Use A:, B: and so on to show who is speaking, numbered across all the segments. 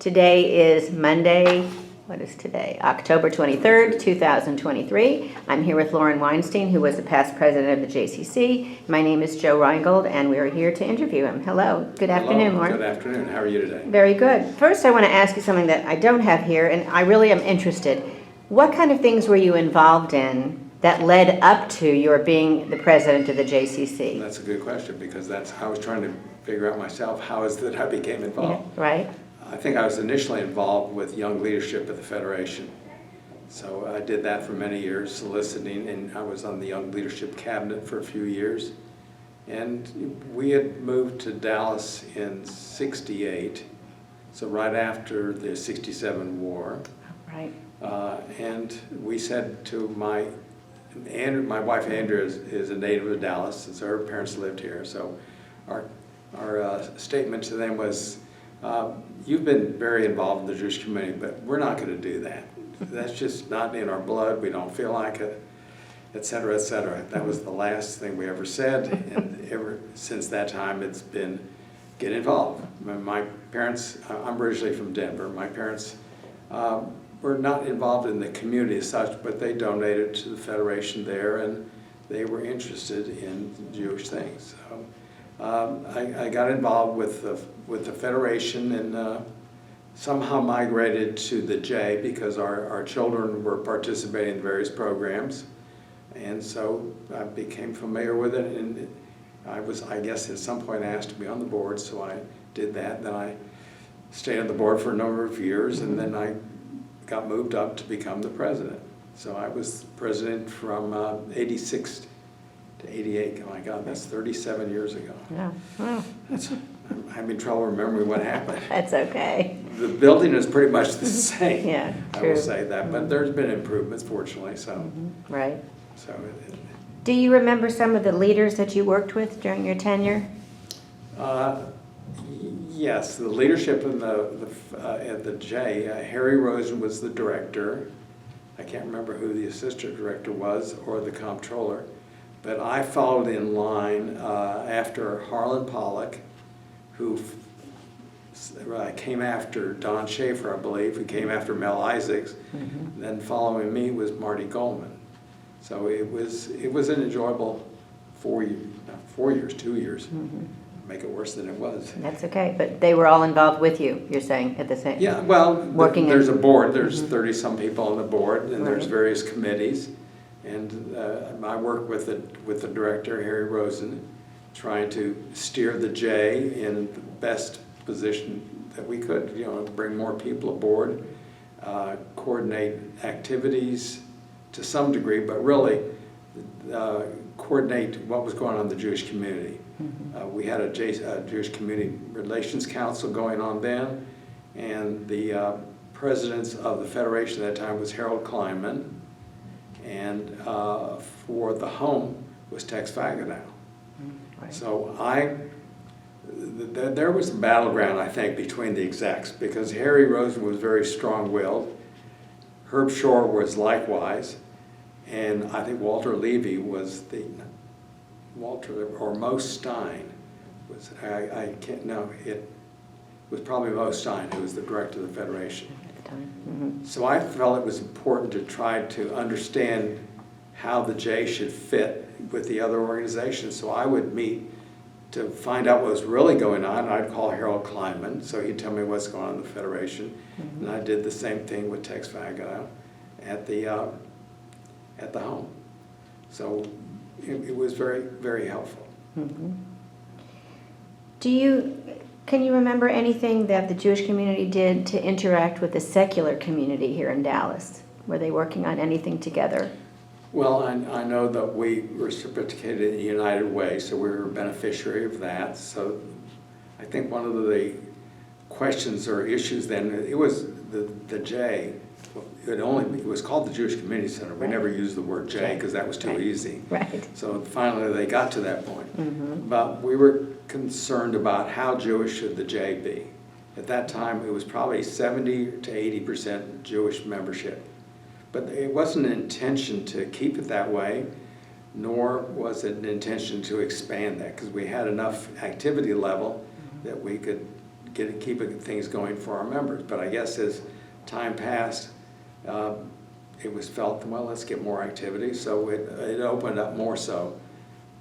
A: Today is Monday, what is today? October 23rd, 2023. I'm here with Loren Weinstein, who was the past president of the JCC. My name is Jo Reingold, and we are here to interview him. Hello. Good afternoon, Loren.
B: Good afternoon. How are you today?
A: Very good. First, I want to ask you something that I don't have here, and I really am interested. What kind of things were you involved in that led up to your being the president of the JCC?
B: That's a good question, because that's how I was trying to figure out myself, how is it that I became involved.
A: Yeah, right.
B: I think I was initially involved with young leadership at the Federation. So I did that for many years, soliciting, and I was on the young leadership cabinet for a few years. And we had moved to Dallas in '68, so right after the '67 war.
A: Right.
B: And we said to my wife Andrea is a native of Dallas, and so her parents lived here. So our statement to them was, you've been very involved in the Jewish community, but we're not going to do that. That's just not in our blood. We don't feel like it, et cetera, et cetera. That was the last thing we ever said, and ever since that time it's been get involved. My parents, I'm originally from Denver. My parents were not involved in the community as such, but they donated to the Federation there, and they were interested in Jewish things. So I got involved with the Federation, and somehow migrated to the J because our children were participating in various programs, and so I became familiar with it, and I was, I guess, at some point asked to be on the board, so I did that. Then I stayed on the board for a number of years, and then I got moved up to become the president. So I was president from '86 to '88. Oh my God, that's 37 years ago.
A: Yeah. Wow.
B: I'm having trouble remembering what happened.
A: That's okay.
B: The building is pretty much the same.
A: Yeah,
B: I
A: true.
B: will say that, but there's been improvements, fortunately. So,
A: Right.
B: so
A: Do you remember some of the leaders that you worked with during your tenure?
B: Yes, the leadership in at the J. Harry Rosen was the director. I can't remember who the assistant director was or the comptroller, but I followed in line after Harlan Pollock, who came after Don Schaefer, I believe, who came after Mel Isaacs. Then following me was Marty Goldman. So it was an enjoyable 2 years. Make it worse than it was.
A: That's okay, but they were all involved with you, you're saying, at the same?
B: Yeah, well,
A: Working
B: there's
A: in-
B: a board. There's 30-some people on the board, and there's
A: Right.
B: various committees. And I work with the director, Harry Rosen, trying to steer the J in the best position that we could, bring more people aboard, coordinate activities to some degree, but really coordinate what was going on in the Jewish community. We had a Jewish Community Relations Council going on then, and the presidents of the Federation at that time was Harold Kleinman, and for the home was Tex Faganow.
A: Right.
B: So there was a battleground, I think, between the execs, because Harry Rosen was very strong-willed, Herb Shore was likewise, and I think Walter Levy was Mo Stein was, I can't know, it was probably Mo Stein who was the director of the Federation.
A: At the time.
B: So I felt it was important to try to understand how the J should fit with the other organizations. So I would meet to find out what was really going on. I'd call Harold Kleinman, so he'd tell me what's going on in the Federation. And I did the same thing with Tex Faganow at the home. So it was very, very helpful.
A: Can you remember anything that the Jewish community did to interact with the secular community here in Dallas? Were they working on anything together?
B: Well, I know that we reciprocated in a united way, so we were a beneficiary of that. So I think one of the questions or issues then, it was the J. It was called the Jewish Community Center. We never used the word J because that was too easy.
A: Right.
B: So finally they got to that point. But we were concerned about how Jewish should the J be. At that time, it was probably 70 to 80% Jewish membership. But it wasn't an intention to keep it that way, nor was it an intention to expand that, because we had enough activity level that we could keeping things going for our members. But I guess as time passed, it was felt, well, let's get more activity. So it opened up more so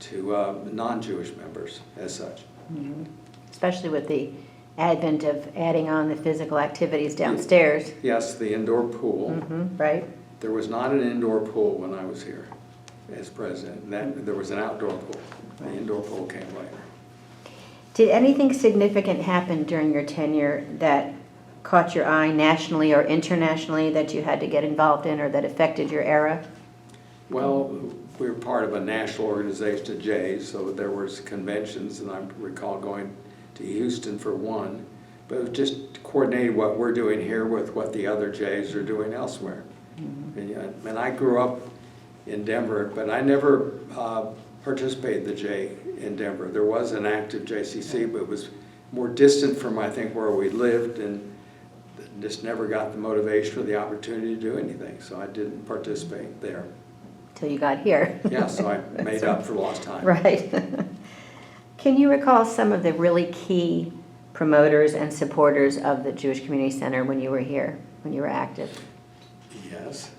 B: to non-Jewish members as such.
A: Mm-hmm. Especially with the advent of adding on the physical activities downstairs.
B: Yes, the indoor pool.
A: Mm-hmm. Right.
B: There was not an indoor pool when I was here as president. There was an outdoor pool. The indoor pool came later.
A: Did anything significant happen during your tenure that caught your eye nationally or internationally that you had to get involved in or that affected your era?
B: Well, we were part of a national organization at Jays, so there was conventions, and I recall going to Houston for one, but it was just coordinated what we're doing here with what the other Jays are doing elsewhere. Mm-hmm. And I grew up in Denver, but I never participated in the J in Denver. There was an active JCC, but it was more distant from, I think, where we lived, and just never got the motivation or the opportunity to do anything, so I didn't participate there.
A: Till you got here.
B: Yeah, so I made up for lost time.
A: Right. Can you recall some of the really key promoters and supporters of the Jewish Community Center when you were here, when you were active?
B: Yes.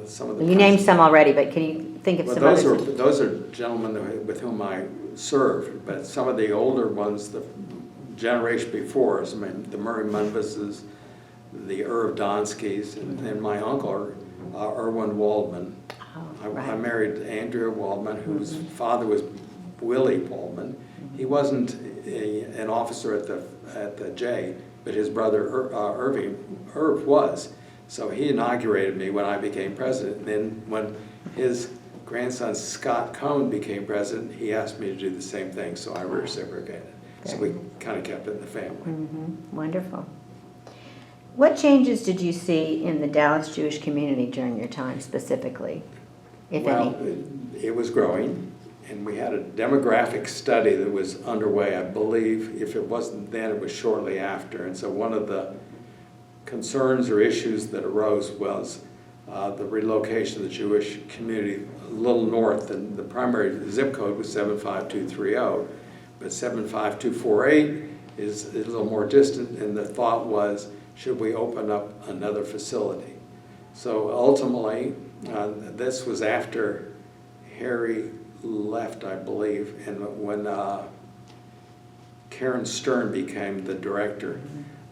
B: Some of the
A: You named some already, but can you think of some others?
B: Those are gentlemen with whom I served, but some of the older ones, the generation before us, I mean, the Murray Munbases, the Irv Donskys, and my uncle, Erwin Waldman.
A: Oh, right.
B: I married Andrea Waldman, whose father was Willie Waldman. He wasn't an officer at the J, but his brother Irv was. So he inaugurated me when I became president. And then when his grandson Scott Cohn became president, he asked me to do the same thing, so I reciprocated. So we kind of kept it in the family.
A: Mm-hmm. Wonderful. What changes did you see in the Dallas Jewish community during your time specifically, if any?
B: Well, it was growing, and we had a demographic study that was underway, I believe. If it wasn't then, it was shortly after. And so one of the concerns or issues that arose was the relocation of the Jewish community a little north, and the primary zip code was 75230, but 75248 is a little more distant, and the thought was, should we open up another facility? So ultimately, this was after Harry left, I believe, and when Karen Stern became the director.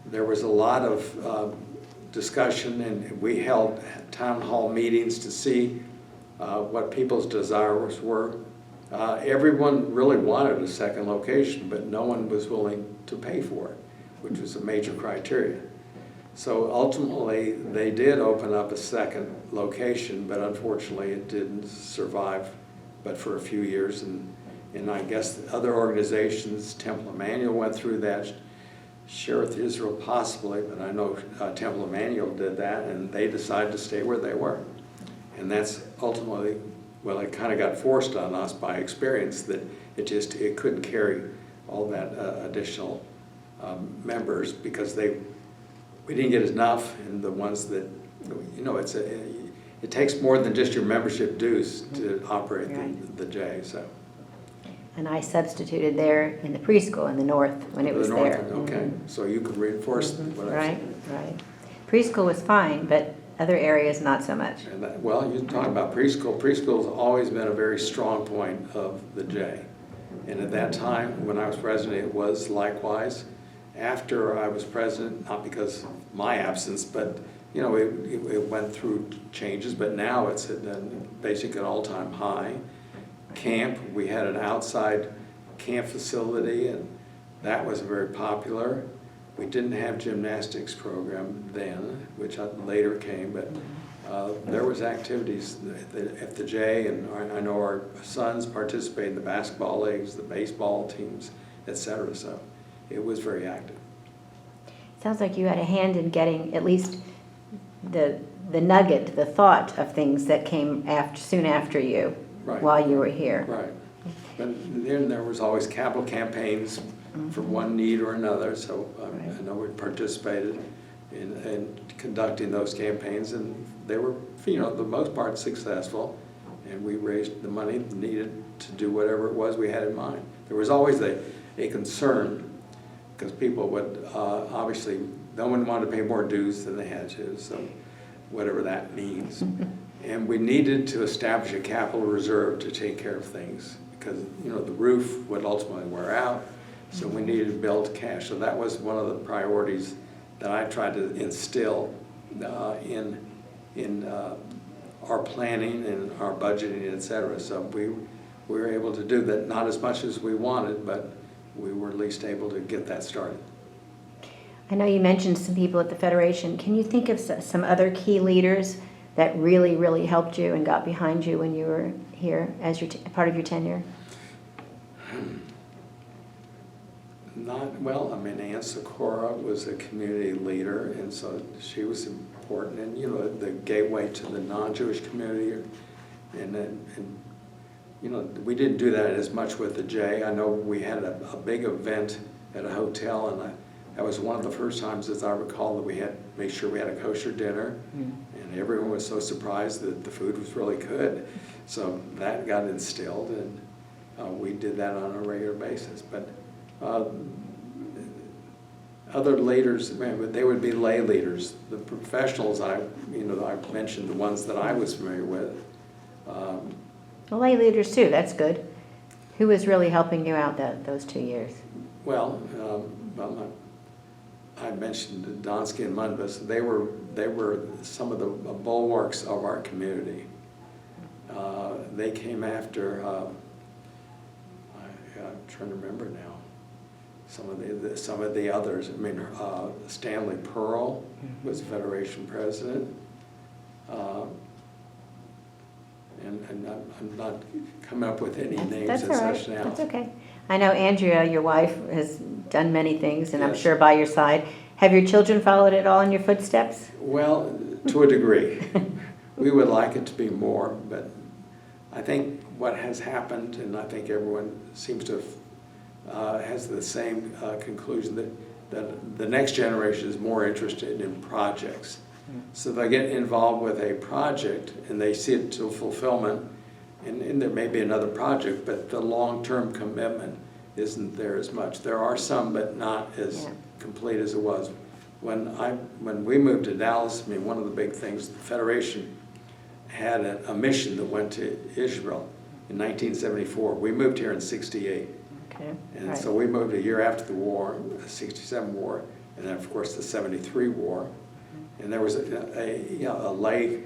B: There was a lot of discussion, and we held town hall meetings to see what people's desires were. Everyone really wanted a second location, but no one was willing to pay for it, which was a major criteria. So ultimately, they did open up a second location, but unfortunately it didn't survive but for a few years. And I guess other organizations, Temple Emmanuel went through that, Sherith Israel possibly, but I know Temple Emmanuel did that, and they decided to stay where they were. And that's ultimately, well, it kind of got forced on us by experience that it couldn't carry all that additional members because we didn't get enough, and the ones that, you know, it takes more than just your membership dues to operate the J. So.
A: And I substituted there in the preschool in the north when it was there.
B: Okay,
A: Mm-hmm.
B: so you could reinforce what I
A: Right,
B: said.
A: right. Preschool was fine, but other areas not so much.
B: And well, you talk about preschool. Preschool has always been a very strong point of the J. And at that time, when I was president, it was likewise. After I was president, not because of my absence, but you know, it went through changes, but now it's at basically an all-time high. Camp, we had an outside camp facility, and that was very popular. We didn't have gymnastics program then, which later came, but there was activities at the J, and I know our sons participated in the basketball leagues, the baseball teams, etc. So it was very active.
A: Sounds like you had a hand in getting at least the nugget, the thought of things that came soon after you.
B: Right.
A: While you were here.
B: Right. But then there was always capital campaigns for one need or another, so I know we participated in conducting those campaigns, and they were, you know, the most part successful, and we raised the money needed to do whatever it was we had in mind. There was always a concern because people would, obviously, no one wanted to pay more dues than they had to, so whatever that means. And we needed to establish a capital reserve to take care of things, because, you know, the roof would ultimately wear out, so we needed to build cash. So that was one of the priorities that I tried to instill in our planning and our budgeting, et cetera. So we were able to do that, not as much as we wanted, but we were at least able to get that started.
A: I know you mentioned some people at the Federation. Can you think of some other key leaders that really, really helped you and got behind you when you were here as part of your tenure?
B: Not, well, I mean, Ann Sikora was a community leader, and so she was important, and, you know, the gateway to the non-Jewish community, and you know, we didn't do that as much with the J. I know we had a big event at a hotel, and that was one of the first times, as I recall, that we had made sure we had a kosher dinner, and everyone was so surprised that the food was really good. So that got instilled, and we did that on a regular basis. But other leaders, they would be lay leaders. The professionals, I mentioned the ones that I was familiar with.
A: Well, lay leaders too, that's good. Who was really helping you out those 2 years?
B: Well, I mentioned Donsky and Mundbus. They were some of the bulwarks of our community. They came after, I'm trying to remember now, some of the others. I mean, Stanley Pearl was Federation president. And I'm not coming up with any names
A: That's
B: and
A: all right.
B: such now.
A: That's okay. I know Andrea, your wife, has done many things, and I'm
B: Yes.
A: sure by your side. Have your children followed at all in your footsteps?
B: Well, to a degree. We would like it to be more, but I think what has happened, and I think everyone seems to has the same conclusion, that the next generation is more interested in projects. So they get involved with a project and they see it to fulfillment, and there may be another project, but the long-term commitment isn't there as much. There are some, but not as complete as it was. When we moved to Dallas, I mean, one of the big things, the Federation had a mission that went to Israel in 1974. We moved here in '68.
A: Okay.
B: And
A: Right.
B: so we moved a year after the war, the '67 war, and then of course the '73 war. And there was a lay,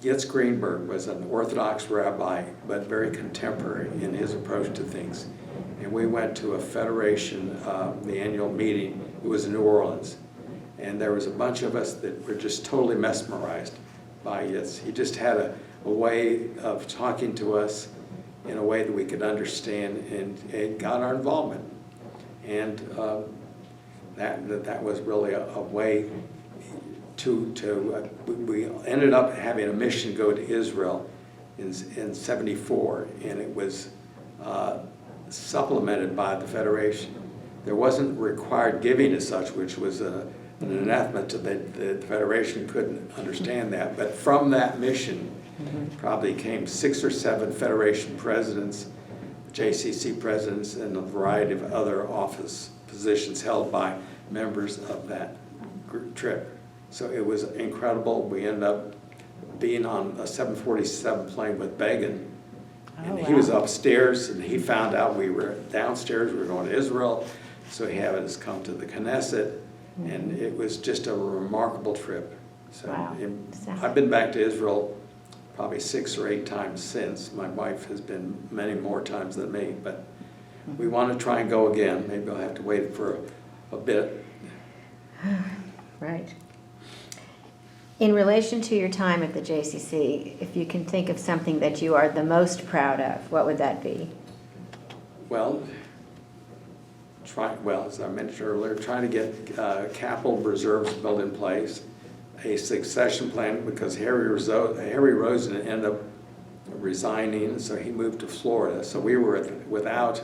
B: Yitz Greenberg was an Orthodox rabbi, but very contemporary in his approach to things. And we went to a Federation, the annual meeting. It was in New Orleans. And there was a bunch of us that were just totally mesmerized by Yitz. He just had a way of talking to us in a way that we could understand, and it got our involvement. And that was really a way we ended up having a mission go to Israel in '74, and it was supplemented by the Federation. There wasn't required giving as such, which was an anathema to the Federation couldn't understand that. But from that mission probably came 6 or 7 Federation presidents, JCC presidents, and a variety of other office positions held by members of that trip. So it was incredible. We ended up being on a 747 plane with Begin. And he was upstairs, and he found out we were downstairs. We were going to Israel. So he had us come to the Knesset. And it was just a remarkable trip. So I've been back to Israel probably 6 or 8 times since. My wife has been many more times than me. But we want to try and go again. Maybe I'll have to wait for a bit.
A: Right. In relation to your time at the JCC, if you can think of something that you are the most proud of, what would that be?
B: Well, as I mentioned earlier, trying to get capital reserves built in place, a succession plan, because Harry Rosen ended up resigning, so he moved to Florida. So we were without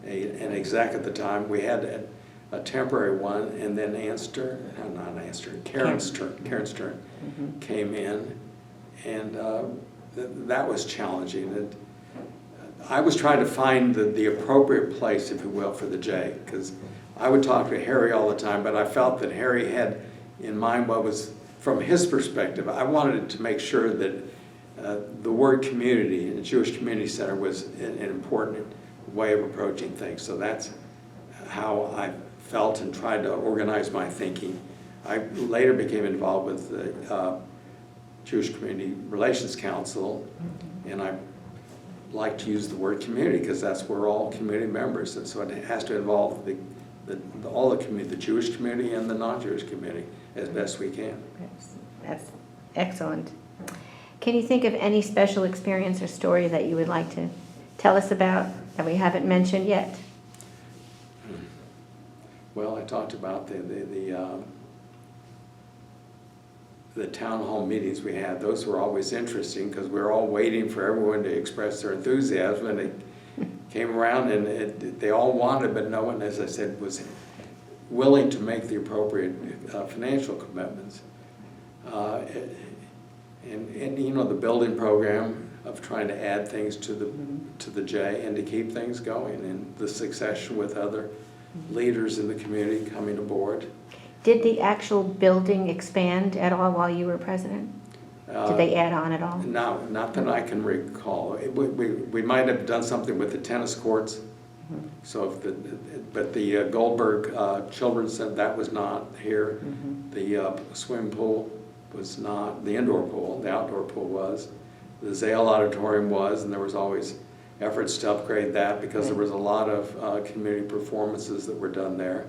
B: an exec at the time. We had a temporary one, and then Karen Stern came in, and that was challenging. I was trying to find the appropriate place, if you will, for the J, because I would talk to Harry all the time, but I felt that Harry had in mind what was, from his perspective, I wanted to make sure that the word community and the Jewish Community Center was an important way of approaching things. So that's how I felt and tried to organize my thinking. I later became involved with the Jewish Community Relations Council, and I like to use the word community because that's where all community members, and so it has to involve all the community, the Jewish community and the non-Jewish community, as best we can.
A: That's excellent. Can you think of any special experience or story that you would like to tell us about that we haven't mentioned yet?
B: Well, I talked about the town hall meetings we had. Those were always interesting because we were all waiting for everyone to express their enthusiasm, and it came around and they all wanted, but no one, as I said, was willing to make the appropriate financial commitments. And you know, the building program of trying to add things to the J and to keep things going, and the succession with other leaders in the community coming aboard.
A: Did the actual building expand at all while you were president? Did they add on at all?
B: No, not that I can recall. We might have done something with the tennis courts. So, but the Goldberg Children's Center, that was not here. The swimming pool was not. The indoor pool, the outdoor pool was. The Zale Auditorium was, and there was always efforts to upgrade that because there was a lot of community performances that were done there.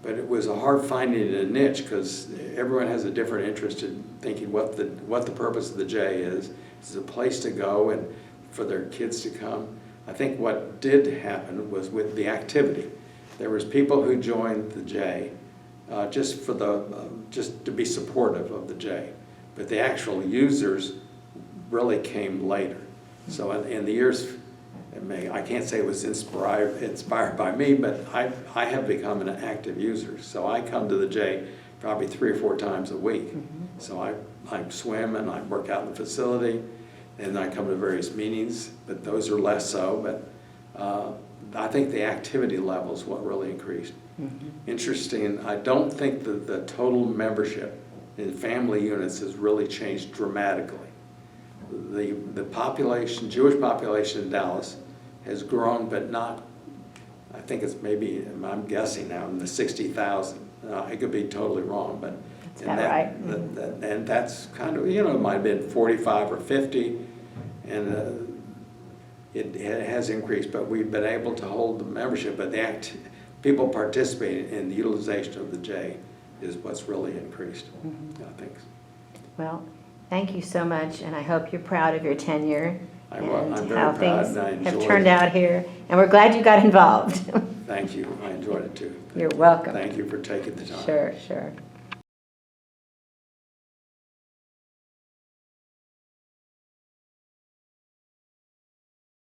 B: But it was a hard finding a niche because everyone has a different interest in thinking what the purpose of the J is. It's a place to go and for their kids to come. I think what did happen was with the activity. There was people who joined the J just to be supportive of the J, but the actual users really came later. So in the years, I can't say it was inspired by me, but I have become an active user. So I come to the J probably 3 or 4 times a week. So I swim and I work out in the facility, and I come to various meetings, but those are less so. But I think the activity level is what really increased. Interesting, I don't think that the total membership in family units has really changed dramatically. The population, Jewish population in Dallas has grown, but not, I think it's maybe, I'm guessing now, in the 60,000. I could be totally wrong, but
A: that's about right.
B: And that's kind of, you know, it might have been 45 or 50, and it has increased, but we've been able to hold the membership, but the people participating in the utilization of the J is what's really increased, I think.
A: Well, thank you so much, and I hope you're proud of your tenure
B: I'm
A: and
B: very
A: how
B: proud,
A: things
B: and I
A: have
B: enjoyed
A: turned
B: it.
A: out here. And we're glad you got involved.
B: Thank you. I enjoyed it too.
A: You're welcome.
B: Thank you for taking the time.
A: Sure, sure.